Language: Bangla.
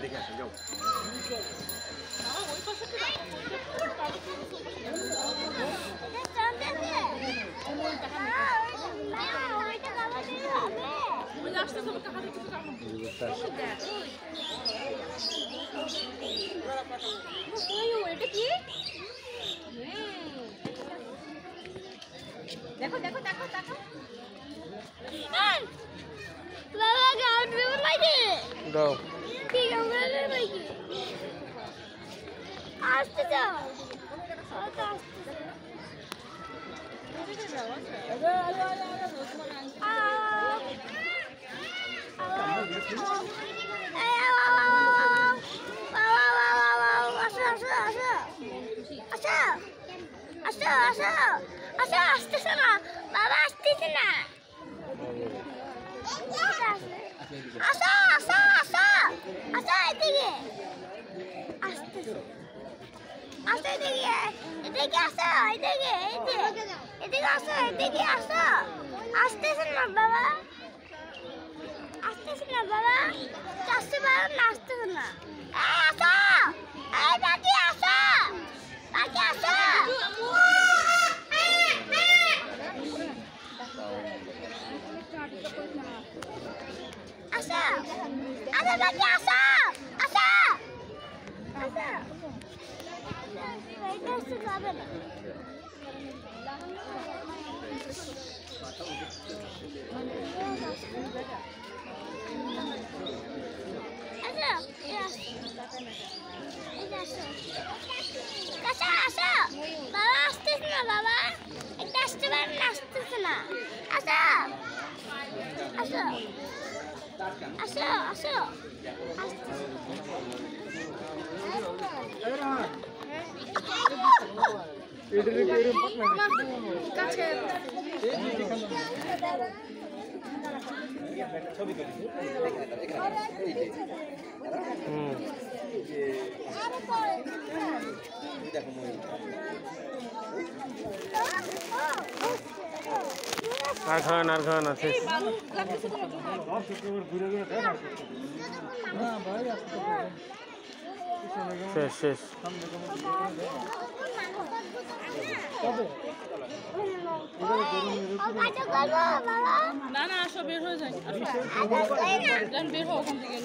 দেখে আসো যাও দেখো দেখো দেখো দেখো বাবা গাউট দেবো নাকি দাও ঠিক আছে নাকি আসতে যাও আসতেছে না বাবা আসতেছে না আসো আসো আসো আসো এদিকে আসতেছে আসো এদিকে এদিকে আসো এদিকে এদিকে আসো এদিকে আসো আসতেছে না বাবা আসতেছে না বাবা আসতে পারো না আসতেছে না আসো এই বাকি আসো বাকি আসো আসো আসো বাকি আসো আসো আসো এইটা আসতে যাবে না আসো বাবা আসতেছে না বাবা একটা আসতে পারে না আসতেছে না আসো আসো আসো আসো আর খান আছে শেষ শেষ না না আসো বের হয়ে যায় বের হও ওখান থেকে